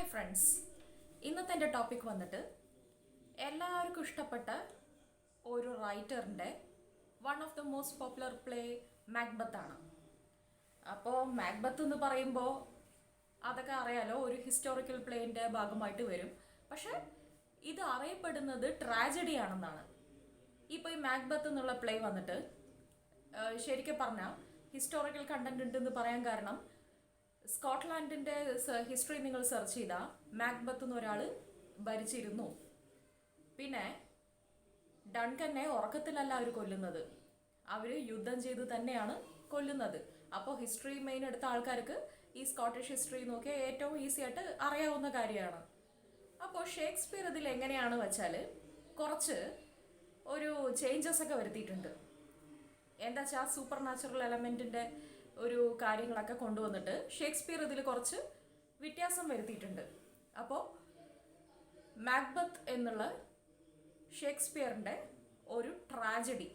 Hi friends, ഇന്നത്തെ എൻ്റെ topic വന്നിട്ട് എല്ലാവർക്കും ഇഷ്ടപ്പെട്ട ഒരു റൈറ്ററിൻ്റെ one of the most popular play Macbeth ആണ്. അപ്പോൾ മാക്ബത്ത് എന്ന് പറയുമ്പോൾ അതൊക്കെ അറിയാലോ, ഒരു ഹിസ്റ്റോറിക്കൽ പ്ലേൻ്റെ ഭാഗമായിട്ട് വരും. പക്ഷെ ഇത് അറിയപ്പെടുന്നത് ട്രാജഡി ആണെന്നാണ്. ഇപ്പോൾ ഈ മാക്ബത്ത് എന്നുള്ള പ്ലേ വന്നിട്ട് ശരിക്കും പറഞ്ഞാൽ ഹിസ്റ്റോറിക്കൽ കണ്ടന്റ് ഉണ്ടെന്ന് പറയാൻ കാരണം സ്കോട്ട്ലാൻഡിൻ്റെ ഹിസ്റ്ററി നിങ്ങൾ സെർച്ച് ചെയ്താൽ മാക്ബത്ത് എന്നൊരാൾ ഭരിച്ചിരുന്നു. പിന്നെ ഡൺകനെ ഉറക്കത്തിലല്ല അവർ കൊല്ലുന്നത്, അവർ യുദ്ധം ചെയ്ത് തന്നെയാണ് കൊല്ലുന്നത്. അപ്പോൾ ഹിസ്റ്ററി മെയിൻ എടുത്ത ആൾക്കാർക്ക് ഈ സ്കോട്ടിഷ് ഹിസ്റ്ററി നോക്കിയാൽ ഏറ്റവും ഈസി ആയിട്ട് അറിയാവുന്ന കാര്യമാണ്. അപ്പോൾ ഷേക്സ്പിയർ ഇതിൽ എങ്ങനെയാണ് വെച്ചാൽ കുറച്ച് ഒരു ചേഞ്ചസ് ഒക്കെ വരുത്തിയിട്ടുണ്ട്. എന്താ വെച്ചാൽ സൂപ്പർ നാച്ചുറൽ എലമെൻറ്റിൻ്റെ ഒരു കാര്യങ്ങളൊക്കെ കൊണ്ടുവന്നിട്ട് ഷേക്സ്പിയർ ഇതിൽ കുറച്ച് വ്യത്യാസം വരുത്തിയിട്ടുണ്ട്. അപ്പോൾ മാക്ബത്ത് എന്നുള്ള ഷേക്സ്പിയറിൻ്റെ ഒരു ട്രാജഡി,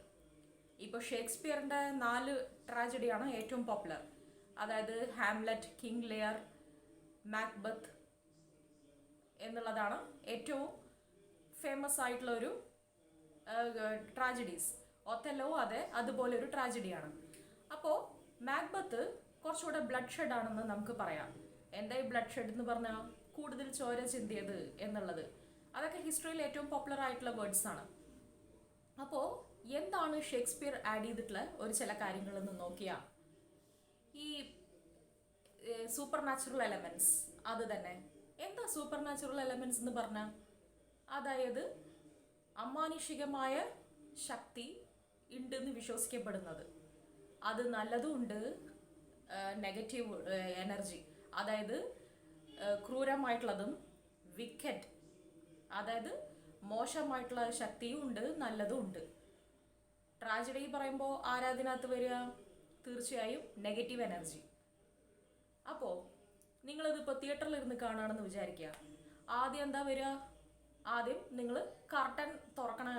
ഇപ്പോൾ ഷേക്സ്പിയറിൻ്റെ 4 ട്രാജഡിയാണ് ഏറ്റവും പോപ്പുലർ. അതായത് ഹാംലെറ്റ്, കിങ് ലിയർ, മാക്ബത്ത് എന്നുള്ളതാണ് ഏറ്റവും ഫേമസ് ആയിട്ടുള്ള ഒരു ട്രാജഡീസ്. ഒത്തല്ലോ അതെ അതുപോലെ ഒരു ട്രാജഡിയാണ്. അപ്പോൾ മാക്ബത്ത് കുറച്ചുകൂടെ ബ്ലഡ് ഷെഡ് ആണെന്ന് നമുക്ക് പറയാം. എന്താ ഈ ബ്ലഡ് ഷെഡ് എന്ന് പറഞ്ഞാൽ കൂടുതൽ ചോര ചിന്തിയത് എന്നുള്ളത്, അതൊക്കെ ഹിസ്റ്ററിയിൽ ഏറ്റവും പോപ്പുലർ ആയിട്ടുള്ള വേർഡ്സ് ആണ്. അപ്പോൾ എന്താണ് ഷേക്സ്പിയർ ആഡ് ചെയ്തിട്ടുള്ള ഒരു ചില കാര്യങ്ങളെന്ന് നോക്കിയാൽ, ഈ സൂപ്പർ നാച്ചുറൽ എലമെൻറ്റ്സ്, അത് തന്നെ. എന്താ സൂപ്പർ നാച്ചുറൽ എലമെൻറ്റ്സ് എന്ന് പറഞ്ഞാൽ, അതായത് അമാനുഷികമായ ശക്തി ഉണ്ടെന്ന് വിശ്വസിക്കപ്പെടുന്നത്. അത് നല്ലതും ഉണ്ട്, നെഗറ്റീവ് എനർജി, അതായത് ക്രൂരമായിട്ടുള്ളതും, വിക്കറ്റ് അതായത് മോശമായിട്ടുള്ള ശക്തിയും ഉണ്ട്, നല്ലതും ഉണ്ട്. ട്രാജഡി പറയുമ്പോൾ ആരാധനകത്ത് വരിക തീർച്ചയായും നെഗറ്റീവ് എനർജി. അപ്പോൾ നിങ്ങളിതിപ്പോൾ തിയേറ്ററിൽ ഇരുന്ന് കാണുകയാണെന്ന് വിചാരിക്കുക. ആദ്യം എന്താ വരിക? ആദ്യം നിങ്ങൾ കർട്ടൻ തുറക്കണ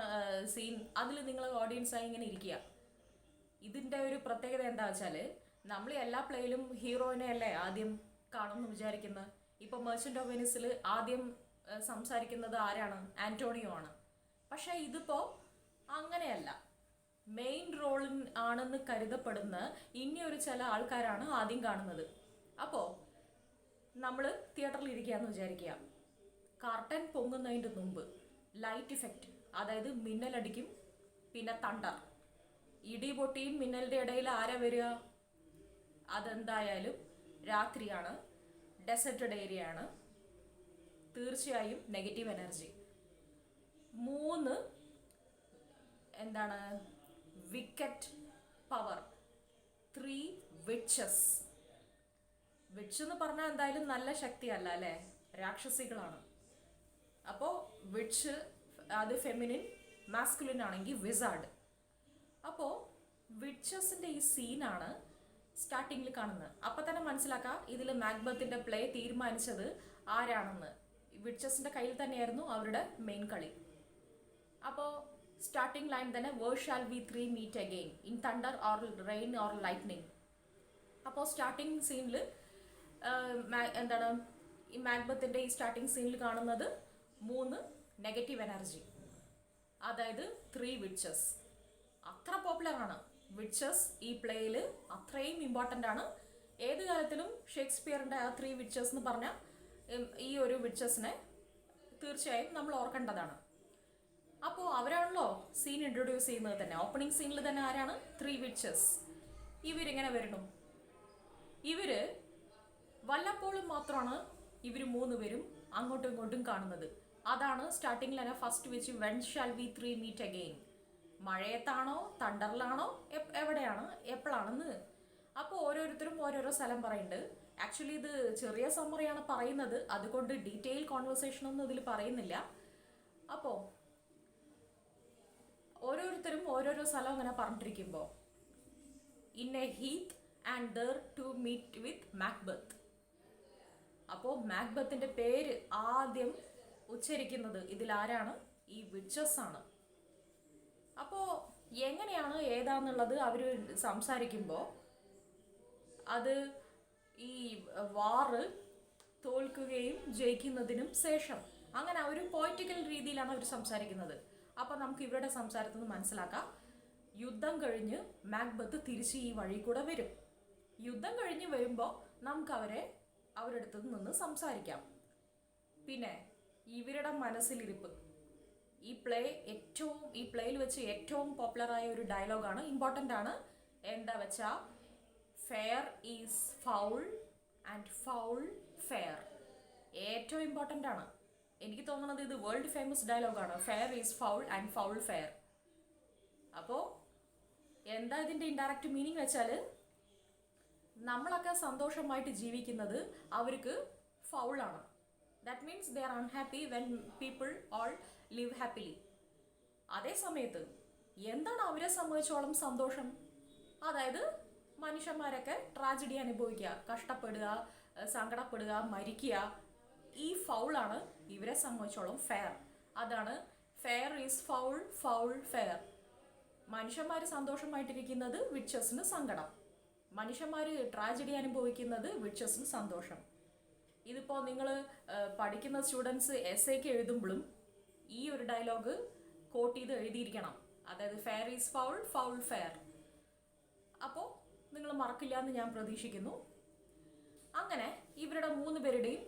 സീൻ, അതിൽ നിങ്ങൾ ഓഡിയൻസായി ഇങ്ങനെ ഇരിക്കുക. ഇതിൻ്റെ ഒരു പ്രത്യേകത എന്താ വെച്ചാൽ, നമ്മൾ എല്ലാ പ്ലേയിലും ഹീറോയിനെ അല്ലേ ആദ്യം കാണുമെന്ന് വിചാരിക്കുന്നത്. ഇപ്പോൾ മെർച്ചൻ്റ് ഓഫ് വെനീസിൽ ആദ്യം സംസാരിക്കുന്നത് ആരാണ്? ആൻ്റോണിയോ ആണ്. പക്ഷേ ഇതിപ്പോൾ അങ്ങനെയല്ല. മെയിൻ റോളിൽ ആണെന്ന് കരുതപ്പെടുന്ന ഇനിയൊരു ചില ആൾക്കാരാണ് ആദ്യം കാണുന്നത്. അപ്പോൾ നമ്മൾ തിയേറ്ററിൽ ഇരിക്കുകയെന്ന് വിചാരിക്കുക. കർട്ടൻ പൊങ്ങുന്നതിൻ്റെ മുമ്പ് ലൈറ്റ് ഇഫക്റ്റ്, അതായത് മിന്നലടിക്കും, പിന്നെ തണ്ടർ, ഇടിപൊട്ടിയും മിന്നലിൻ്റെ ഇടയിൽ ആരാ വരിക? അതെന്തായാലും രാത്രിയാണ്, ഡെസേർട്ടഡ് ഏരിയ ആണ്, തീർച്ചയായും നെഗറ്റീവ് എനർജി. 3 എന്താണ് വിക്കറ്റ് പവർ, 3 വിച്ചസ്. വിച്ച് എന്ന് പറഞ്ഞാൽ എന്തായാലും നല്ല ശക്തിയല്ല അല്ലേ, രാക്ഷസികളാണ്. അപ്പോൾ വിച്ച് അത് ഫെമിനിൻ, മാസ്കുലിൻ ആണെങ്കിൽ വിസാർഡ്. അപ്പോൾ വിച്ചസിൻ്റെ ഈ സീനാണ് സ്റ്റാർട്ടിങ്ങിൽ കാണുന്നത്. അപ്പം തന്നെ മനസ്സിലാക്കാം ഇതിൽ മാക്ബത്തിൻ്റെ പ്ലേ തീരുമാനിച്ചത് ആരാണെന്ന്. വിച്ചസിൻ്റെ കയ്യിൽ തന്നെയായിരുന്നു അവരുടെ മെയിൻ കളി. അപ്പോൾ സ്റ്റാർട്ടിംഗ് ലൈൻ തന്നെ where shall we 3 meet again in thunder or rain or lightning. അപ്പോൾ സ്റ്റാർട്ടിങ് സീനിൽ എന്താണ് ഈ മാക്ബത്തിൻ്റെ ഈ സ്റ്റാർട്ടിങ് സീനിൽ കാണുന്നത് 3 നെഗറ്റീവ് എനർജി, അതായത് 3 വിച്ചസ്. അത്ര പോപ്പുലറാണ് വിച്ചസ്. ഈ പ്ലേയിൽ അത്രയും ഇമ്പോർട്ടൻ്റ് ആണ്. ഏത് കാലത്തിലും ഷേക്സ്പിയറിൻ്റെ ആ 3 വിച്ചസ് എന്ന് പറഞ്ഞാൽ ഈ ഒരു വിച്ചസിനെ തീർച്ചയായും നമ്മൾ ഓർക്കേണ്ടതാണ്. അപ്പോൾ അവരാണല്ലോ സീൻ ഇൻട്രൊഡ്യൂസ് ചെയ്യുന്നത് തന്നെ. ഓപ്പണിംഗ് സീനിൽ തന്നെ ആരാണ്? 3 വിച്ചസ്. ഇവരിങ്ങനെ വരണം. ഇവർ വല്ലപ്പോഴും മാത്രമാണ് ഇവർ 3 പേരും അങ്ങോട്ടും ഇങ്ങോട്ടും കാണുന്നത്. അതാണ് സ്റ്റാർട്ടിങ്ങിൽ തന്നെ ഫസ്റ്റ് വെച്ച് when shall we 3 meet again. മഴയത്താണോ തണ്ടറിലാണോ എവിടെയാണ് എപ്പോഴാണെന്ന്. അപ്പോൾ ഓരോരുത്തരും ഓരോരോ സ്ഥലം പറയുന്നുണ്ട്. ആക്ച്വലി ഇത് ചെറിയ സമ്മറിയാണ് പറയുന്നത്, അതുകൊണ്ട് ഡീറ്റെയിൽ കോൺവെർസേഷനൊന്നും ഇതിൽ പറയുന്നില്ല. അപ്പോൾ ഓരോരുത്തരും ഓരോരോ സ്ഥലം അങ്ങനെ പറഞ്ഞിട്ടിരിക്കുമ്പോൾ in a heath and there to meet with Macbeth. അപ്പോൾ മാക്ബത്തിൻ്റെ പേര് ആദ്യം ഉച്ചരിക്കുന്നത് ഇതിലാരാണ്? ഈ വിച്ചസ് ആണ്. അപ്പോൾ എങ്ങനെയാണ് ഏതാന്നുള്ളത് അവർ സംസാരിക്കുമ്പോൾ അത് ഈ വാറ് തോൽക്കുകയും ജയിക്കുന്നതിനും ശേഷം. അങ്ങനെ ഒരു പോയിറ്റിക്കൽ രീതിയിലാണ് അവർ സംസാരിക്കുന്നത്. അപ്പം നമുക്ക് ഇവരുടെ സംസാരത്തിൽ നിന്ന് മനസ്സിലാക്കാം, യുദ്ധം കഴിഞ്ഞ് മാക്ബത്ത് തിരിച്ച് ഈ വഴി കൂടെ വരും. യുദ്ധം കഴിഞ്ഞ് വരുമ്പോൾ നമുക്ക് അവരുടെ അടുത്ത് നിന്ന് സംസാരിക്കാം. പിന്നെ ഇവരുടെ മനസ്സിലിരിപ്പ്, ഈ പ്ലേയിൽ വെച്ച് ഏറ്റവും പോപ്പുലറായ ഒരു ഡയലോഗാണ്, ഇമ്പോർട്ടൻ്റ് ആണ്. എന്താ വെച്ചാൽ, fair is foul and foul fair. ഏറ്റവും ഇമ്പോർട്ടൻ്റ് ആണ്. എനിക്ക് തോന്നുന്നത് ഇത് വേൾഡ് ഫേമസ് ഡയലോഗാണ്, fair is foul and foul fair. അപ്പോൾ എന്താ ഇതിൻ്റെ ഇൻഡയറക്റ്റ് മീനിങ് വെച്ചാൽ, നമ്മളൊക്കെ സന്തോഷമായിട്ട് ജീവിക്കുന്നത് അവർക്ക് ഫൗളാണ്. That means they are unhappy when people all live happily. അതേ സമയത്ത് എന്താണ് അവരെ സംബന്ധിച്ചോളം സന്തോഷം? അതായത് മനുഷ്യന്മാരൊക്കെ ട്രാജഡി അനുഭവിക്കുക, കഷ്ടപ്പെടുക, സങ്കടപ്പെടുക, മരിക്കുക. ഈ ഫൗളാണ് ഇവരെ സംബന്ധിച്ചോളം ഫെയർ. അതാണ് fair is foul, foul fair. മനുഷ്യന്മാർ സന്തോഷമായിട്ടിരിക്കുന്നത് വിച്ചസിന് സങ്കടം, മനുഷ്യന്മാർ ട്രാജഡി അനുഭവിക്കുന്നത് വിച്ചസിന് സന്തോഷം. ഇതിപ്പോൾ നിങ്ങൾ പഠിക്കുന്ന സ്റ്റുഡൻസ് എസ്സേക്ക് എഴുതുമ്പോഴും ഈ ഒരു ഡയലോഗ് കോട്ട് ചെയ്ത് എഴുതിയിരിക്കണം. അതായത് fair is foul, foul fair. അപ്പോൾ നിങ്ങൾ മറക്കില്ല എന്ന് ഞാൻ പ്രതീക്ഷിക്കുന്നു. അങ്ങനെ ഇവരുടെ 3 പേരുടെയും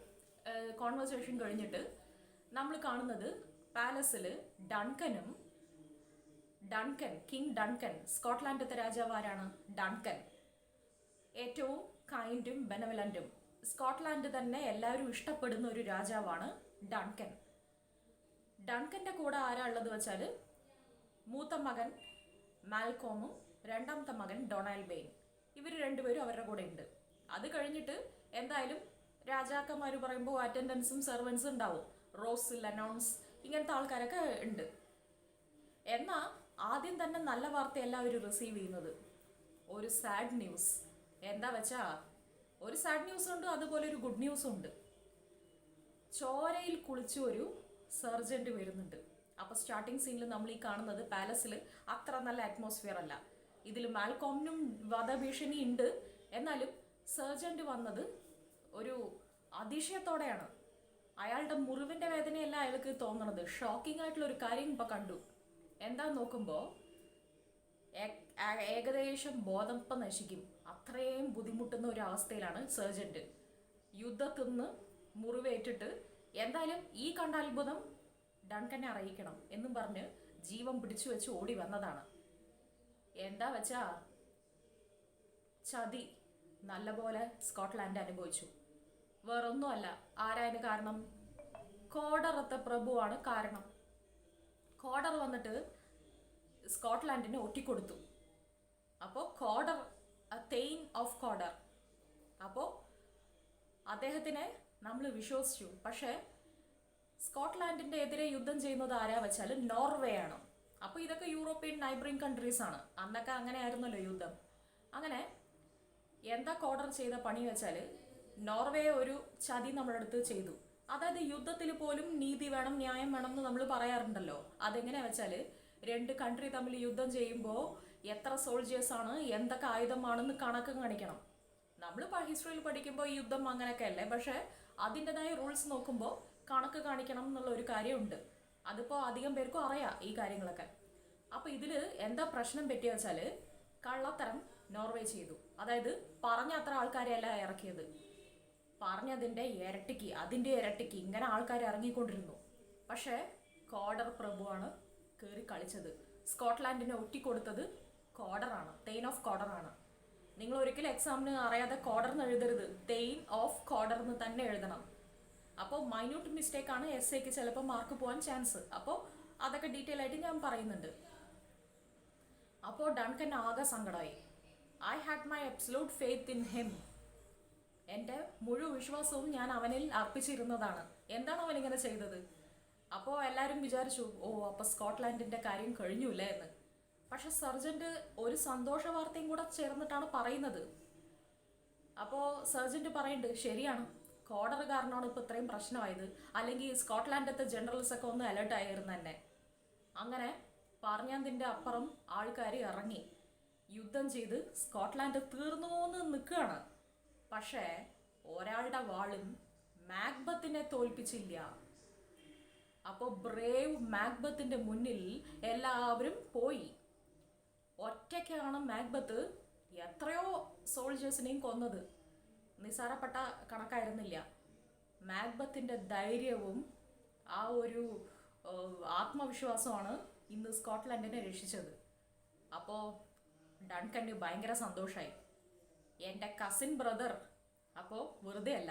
കോൺവെർസേഷൻ കഴിഞ്ഞിട്ട് നമ്മൾ കാണുന്നത് പാലസിൽ കിങ് ഡൺകൻ, സ്കോട്ട്ലാൻഡത്തെ രാജാവ് ആരാണ്? ഡൺകൻ. ഏറ്റവും കൈൻഡും ബെനവലൻറ്റും, സ്കോട്ട്ലാൻഡ് തന്നെ എല്ലാവരും ഇഷ്ടപ്പെടുന്ന ഒരു രാജാവാണ് ഡൺകൻ. ഡൺകൻ്റെ കൂടെ ആരാ ഉള്ളത് വെച്ചാൽ, മൂത്ത മകൻ മാൽക്കോമും രണ്ടാമത്തെ മകൻ ഡൊണാൾഡ് ബെയ്ൻ. ഇവർ രണ്ടുപേരും അവരുടെ കൂടെ ഉണ്ട്. അത് കഴിഞ്ഞിട്ട് എന്തായാലും രാജാക്കന്മാർ പറയുമ്പോൾ അറ്റൻഡൻസും സെർവൻസും ഉണ്ടാവും. റോസ്, ലനോൺസ്, ഇങ്ങനത്തെ ആൾക്കാരൊക്കെ ഉണ്ട്. എന്നാൽ ആദ്യം തന്നെ നല്ല വാർത്തയല്ല അവർ റിസീവ് ചെയ്യുന്നത്, ഒരു സാഡ് ന്യൂസ്. എന്താ വെച്ചാൽ, ഒരു സാഡ് ന്യൂസ് ഉണ്ട്, അതുപോലെ ഒരു ഗുഡ് ന്യൂസും ഉണ്ട്. ചോരയിൽ കുളിച്ച ഒരു സർജൻറ്റ് വരുന്നുണ്ട്. അപ്പോൾ സ്റ്റാർട്ടിങ് സീനിൽ നമ്മൾ ഈ കാണുന്നത് പാലസിൽ അത്ര നല്ല അറ്റ്മോസ്ഫിയർ അല്ല. ഇതിൽ മാൽക്കോമിനും വധഭീഷണി ഉണ്ട്, എന്നാലും സർജൻറ്റ് വന്നത് ഒരു അതിശയത്തോടെയാണ്. അയാളുടെ മുറിവിൻ്റെ വേദനയല്ല അയാൾക്ക് തോന്നണത്. ഷോക്കിംഗ് ആയിട്ടുള്ള ഒരു കാര്യം ഇപ്പോൾ കണ്ടു. എന്താന്ന് നോക്കുമ്പോൾ ഏകദേശം ബോധം നശിക്കും, അത്രയും ബുദ്ധിമുട്ടുന്ന ഒരു അവസ്ഥയിലാണ് സർജൻറ്റ്. യുദ്ധത്തിൽ നിന്ന് മുറിവേറ്റിട്ട് എന്തായാലും ഈ കണ്ട അത്ഭുതം ഡൺകനെ അറിയിക്കണം എന്നും പറഞ്ഞ് ജീവൻ പിടിച്ചു വെച്ച് ഓടി വന്നതാണ്. എന്താ വെച്ചാ, ചതി നല്ലപോലെ സ്കോട്ട്ലാൻഡ് അനുഭവിച്ചു. വേറൊന്നുമല്ല. ആരായതിന് കാരണം? കോഡറത്തെ പ്രഭുവാണ് കാരണം. കോഡർ വന്നിട്ട് സ്കോട്ട്ലാൻഡിനെ ഒറ്റിക്കൊടുത്തു. അപ്പോൾ കോഡർ, തെയിൻ ഓഫ് കോഡർ, അപ്പോൾ അദ്ദേഹത്തിനെ നമ്മൾ വിശ്വസിച്ചു. പക്ഷേ സ്കോട്ട്ലാൻഡിൻ്റെ എതിരെ യുദ്ധം ചെയ്യുന്നത് ആരാ വെച്ചാൽ നോർവേ ആണ്. അപ്പോൾ ഇതൊക്കെ യൂറോപ്യൻ നൈബറിങ് കൺട്രീസ് ആണ്. അന്നൊക്കെ അങ്ങനെ ആയിരുന്നല്ലോ യുദ്ധം. അങ്ങനെ എന്താ കോഡർ ചെയ്ത പണി വെച്ചാൽ, നോർവേ ഒരു ചതി നമ്മളടുത്ത് ചെയ്തു. അതായത് യുദ്ധത്തിൽ പോലും നീതി വേണം, ന്യായം വേണം എന്ന് നമ്മൾ പറയാറുണ്ടല്ലോ. അതെങ്ങനെയാ വെച്ചാൽ, 2 കൺട്രി തമ്മിൽ യുദ്ധം ചെയ്യുമ്പോൾ എത്ര സോൾജേഴ്സാണ്, എന്തൊക്കെ ആയുധമാണെന്ന് കണക്ക് കാണിക്കണം. നമ്മൾ ഹിസ്റ്ററിയിൽ പഠിക്കുമ്പോൾ ഈ യുദ്ധം അങ്ങനെയൊക്കെ അല്ലേ, പക്ഷേ അതിൻ്റെതായ റൂൾസ് നോക്കുമ്പോൾ കണക്ക് കാണിക്കണം എന്നുള്ള ഒരു കാര്യമുണ്ട്. അതിപ്പോൾ അധികം പേർക്കും അറിയാം ഈ കാര്യങ്ങളൊക്കെ. അപ്പോൾ ഇതിൽ എന്താ പ്രശ്നം പറ്റിയ വെച്ചാൽ, കള്ളത്തരം നോർവേ ചെയ്തു. അതായത് പറഞ്ഞ അത്ര ആൾക്കാരെയല്ല ഇറക്കിയത്, പറഞ്ഞതിൻ്റെ ഇരട്ടിക്ക് ഇങ്ങനെ ആൾക്കാർ ഇറങ്ങിക്കൊണ്ടിരുന്നു. പക്ഷേ കോഡർ പ്രഭുവാണ് കയറി കളിച്ചത്. സ്കോട്ട്ലാൻഡിനെ ഒറ്റിക്കൊടുത്തത് കോഡറാണ്, തെയിൻ ഓഫ് കോഡറാണ്. നിങ്ങൾ ഒരിക്കലും എക്സാമിന് അറിയാതെ കോഡർ എന്ന് എഴുതരുത്, തെയിൻ ഓഫ് കോഡർ എന്ന് തന്നെ എഴുതണം. അപ്പോൾ മൈന്യൂട്ട് മിസ്റ്റേക്കാണ് എസ്സേക്ക് ചിലപ്പോൾ മാർക്ക് പോകാൻ ചാൻസ്. അപ്പോൾ അതൊക്കെ ഡീറ്റെയിൽ ആയിട്ട് ഞാൻ പറയുന്നുണ്ട്. അപ്പോൾ ഡൺകൻ ആകെ സങ്കടമായി. I had my absolute faith in him. എൻ്റെ മുഴുവൻ വിശ്വാസവും ഞാൻ അവനിൽ അർപ്പിച്ചിരുന്നതാണ്. എന്താണ് അവൻ ഇങ്ങനെ ചെയ്തത്? അപ്പോൾ എല്ലാവരും വിചാരിച്ചു, അപ്പോൾ സ്കോട്ട്ലാൻഡിൻ്റെ കാര്യം കഴിഞ്ഞില്ലേ എന്ന്. പക്ഷെ സർജൻറ്റ് ഒരു സന്തോഷ വാർത്തയും കൂടെ ചേർന്നിട്ടാണ് പറയുന്നത്. അപ്പോൾ സർജൻറ്റ് പറയുന്നുണ്ട്, ശരിയാണ്, കോഡർ കാരണമാണ് ഇപ്പോൾ ഇത്രയും പ്രശ്നമായത്, അല്ലെങ്കിൽ സ്കോട്ട്ലാൻഡത്തെ ജനറൽസൊക്കെ ഒന്ന് അലേർട്ട് ആയിരുന്നു തന്നെ. അങ്ങനെ പറഞ്ഞതിൻ്റെ അപ്പുറം ആൾക്കാർ ഇറങ്ങി യുദ്ധം ചെയ്ത് സ്കോട്ട്ലാൻഡ് തീർന്നുവെന്ന് നിൽക്കുകയാണ്. പക്ഷേ ഒരാളുടെ വാളും മാക്ബത്തിനെ തോൽപ്പിച്ചില്ല. അപ്പോൾ ബ്രേവ് മാക്ബത്തിന്റെ മുന്നിൽ എല്ലാവരും പോയി. ഒറ്റയ്ക്കാണ് മാക്ബത്ത് എത്രയോ സോൾജേഴ്സിനെയും കൊന്നത്. നിസ്സാരപ്പെട്ട കണക്കായിരുന്നില്ല. മാക്ബത്തിന്റെ ധൈര്യവും ആ ഒരു ആത്മവിശ്വാസമാണ് ഇന്ന് സ്കോട്ട്ലൻഡിനെ രക്ഷിച്ചത്. അപ്പോൾ ഡൺകന് ഭയങ്കര സന്തോഷമായി. എൻ്റെ കസിൻ ബ്രദർ അപ്പോൾ വെറുതെ അല്ല.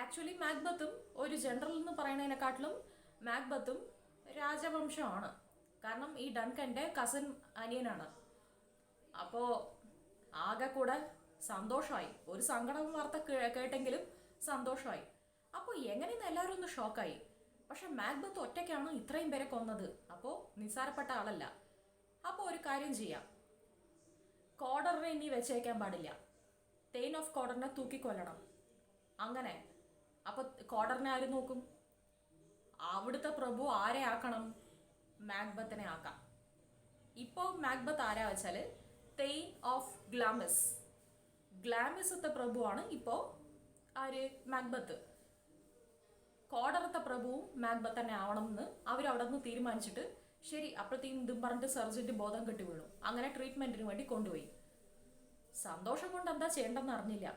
ആക്ച്വലി മാക്ബത്തും ഒരു ജനറൽ എന്ന് പറയുന്നതിനെക്കാട്ടിലും മാക്ബത്തും രാജവംശമാണ്. കാരണം ഈ ഡൺകൻ്റെ കസിൻ അനിയനാണ്. അപ്പോൾ ആകെ കൂടെ സന്തോഷമായി. ഒരു സങ്കടം വാർത്ത കേട്ടെങ്കിലും സന്തോഷമായി. അപ്പോൾ എങ്ങനെയെന്ന് എല്ലാവരും ഒന്ന് ഷോക്കായി. പക്ഷെ മാക്ബത്ത് ഒറ്റയ്ക്കാണ് ഇത്രയും പേരെ കൊന്നത്. അപ്പോൾ നിസ്സാരപ്പെട്ട ആളല്ല. അപ്പോൾ ഒരു കാര്യം ചെയ്യാം, കോഡറിനെ ഇനി വെച്ചേക്കാൻ പാടില്ല. തെയിൻ ഓഫ് കോഡറിനെ തൂക്കിക്കൊല്ലണം. അങ്ങനെ അപ്പോൾ കോഡറിനെ ആര് നോക്കും? അവിടുത്തെ പ്രഭു ആരെ ആക്കണം? മാക്ബത്തിനെ ആക്കാം. ഇപ്പോൾ മാക്ബത്ത് ആരാ വെച്ചാൽ തെയിൻ ഓഫ് ഗ്ലാമിസ്. ഗ്ലാമിസത്തെ പ്രഭുവാണ് ഇപ്പോൾ ആര്? മാക്ബത്ത്. കോഡറത്തെ പ്രഭുവും മാക്ബത്ത് തന്നെ ആവണം എന്ന് അവരവിടെ നിന്ന് തീരുമാനിച്ചിട്ട് ശരി. അപ്പോഴത്തേക്കും ഇതും പറഞ്ഞിട്ട് സർജന്റ് ബോധം കെട്ടി വീണു. അങ്ങനെ ട്രീറ്റ്മെന്റിന് വേണ്ടി കൊണ്ടുപോയി. സന്തോഷം കൊണ്ട് എന്താ ചെയ്യേണ്ടെന്ന് അറിഞ്ഞില്ല.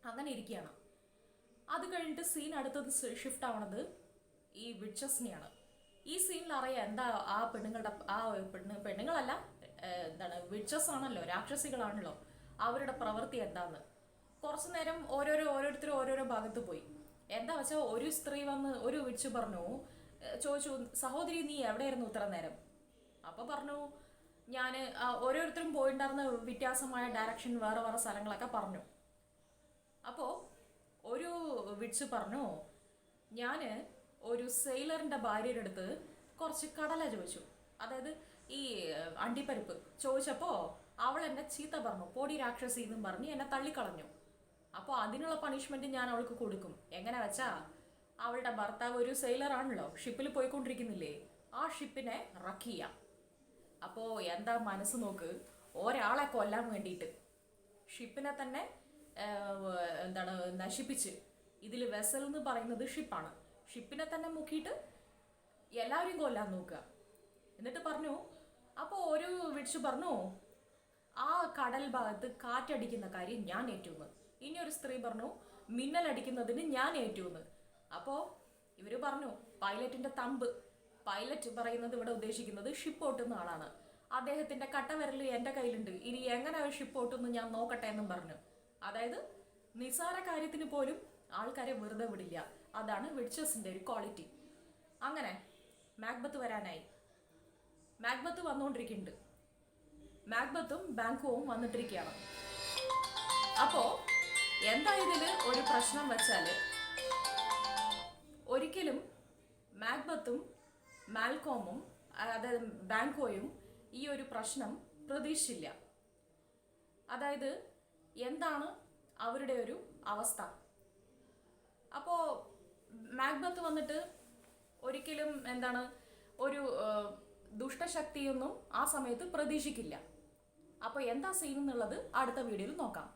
അങ്ങനെ ഇരിക്കുകയാണ്. അത് കഴിഞ്ഞിട്ട് സീൻ അടുത്തത് ഷിഫ്റ്റ് ആവണത് ഈ വിച്ചസിനെയാണ്. ഈ സീനിൽ അറിയാം എന്താ ആ പെണ്ണുങ്ങളുടെ പെണ്ണുങ്ങളല്ല, എന്താണ്, വിച്ചസ് ആണല്ലോ, രാക്ഷസികളാണല്ലോ, അവരുടെ പ്രവൃത്തി എന്താന്ന്. കുറച്ചു നേരം ഓരോരുത്തരും ഓരോരോ ഭാഗത്ത് പോയി. എന്താ വെച്ചാൽ ഒരു സ്ത്രീ വന്ന് ഒരു വിച്ച് ചോദിച്ചു, സഹോദരി നീ എവിടെയായിരുന്നു ഇത്ര നേരം? അപ്പോൾ പറഞ്ഞു, ഞാൻ ഓരോരുത്തരും പോയിട്ടുണ്ടായിരുന്ന വ്യത്യാസമായ ഡയറക്ഷൻ വേറെ വേറെ സ്ഥലങ്ങളൊക്കെ പറഞ്ഞു. അപ്പോൾ ഒരു വിച്ച് പറഞ്ഞു, ഞാൻ ഒരു സെയിലറിൻ്റെ ഭാര്യയുടെ അടുത്ത് കുറച്ച് കടല ചോദിച്ചു, അതായത് ഈ അണ്ടിപ്പരിപ്പ് ചോദിച്ചപ്പോൾ അവൾ എന്നെ ചീത്ത പറഞ്ഞു, പൊടി രാക്ഷസി എന്നും പറഞ്ഞ് എന്നെ തള്ളിക്കളഞ്ഞു. അപ്പോൾ അതിനുള്ള പണിഷ്മെന്റ് ഞാൻ അവൾക്ക് കൊടുക്കും. എങ്ങനെ വെച്ചാ, അവളുടെ ഭർത്താവ് ഒരു സെയിലർ ആണല്ലോ, ഷിപ്പിൽ പോയിക്കൊണ്ടിരിക്കുന്നില്ലേ, ആ ഷിപ്പിനെ റക്ക് ചെയ്യാം. അപ്പോൾ എന്താ മനസ്സ് നോക്ക്, ഒരാളെ കൊല്ലാൻ വേണ്ടിയിട്ട് ഷിപ്പിനെ തന്നെ എന്താണ് നശിപ്പിച്ച്, ഇതിൽ വെസൽ എന്ന് പറയുന്നത് ഷിപ്പാണ്, ഷിപ്പിനെ തന്നെ മുക്കിയിട്ട് എല്ലാവരെയും കൊല്ലാൻ നോക്കുക. എന്നിട്ട് പറഞ്ഞു, അപ്പോൾ ഒരു വിളിച്ചു പറഞ്ഞു, ആ കടൽ ഭാഗത്ത് കാറ്റടിക്കുന്ന കാര്യം ഞാൻ ഏറ്റുന്ന്. ഇനി ഒരു സ്ത്രീ പറഞ്ഞു, മിന്നലടിക്കുന്നതിന് ഞാൻ ഏറ്റുന്ന്. അപ്പോൾ ഇവർ പറഞ്ഞു, പൈലറ്റിന്റെ തമ്പ്. പൈലറ്റ് പറയുന്നത് ഇവിടെ ഉദ്ദേശിക്കുന്നത് ഷിപ്പ് ഓട്ടുന്ന ആളാണ്. അദ്ദേഹത്തിന്റെ കട്ടവിരൽ എൻ്റെ കയ്യിലുണ്ട്, ഇനി എങ്ങനെ ഷിപ്പ് ഓട്ടുന്നു ഞാൻ നോക്കട്ടെ എന്നും പറഞ്ഞു. അതായത് നിസാര കാര്യത്തിന് പോലും ആൾക്കാരെ വെറുതെ വിടില്ല. അതാണ് വിഡ്ചസിന്റെ ഒരു ക്വാളിറ്റി. അങ്ങനെ മാക്ബത്ത് വരാനായി. മാക്ബത്ത് വന്നുകൊണ്ടിരിക്കുന്നുണ്ട്. മാക്ബത്തും ബാങ്കുവും വന്നിട്ടിരിക്കുകയാണ്. അപ്പോൾ എന്താ ഇതിൽ ഒരു പ്രശ്നം വെച്ചാൽ, ഒരിക്കലും മാക്ബത്തും മാൽക്കോമും അതായത് ബാങ്കോയും ഈ ഒരു പ്രശ്നം പ്രതീക്ഷിച്ചില്ല. അതായത് എന്താണ് അവരുടെ ഒരു അവസ്ഥ. അപ്പോൾ മാക്ബത്ത് വന്നിട്ട് ഒരിക്കലും എന്താണ് ഒരു ദുഷ്ടശക്തിയൊന്നും ആ സമയത്ത് പ്രതീക്ഷിക്കില്ല. അപ്പോൾ എന്താ സീൻ എന്നുള്ളത് അടുത്ത വീഡിയോയിൽ നോക്കാം.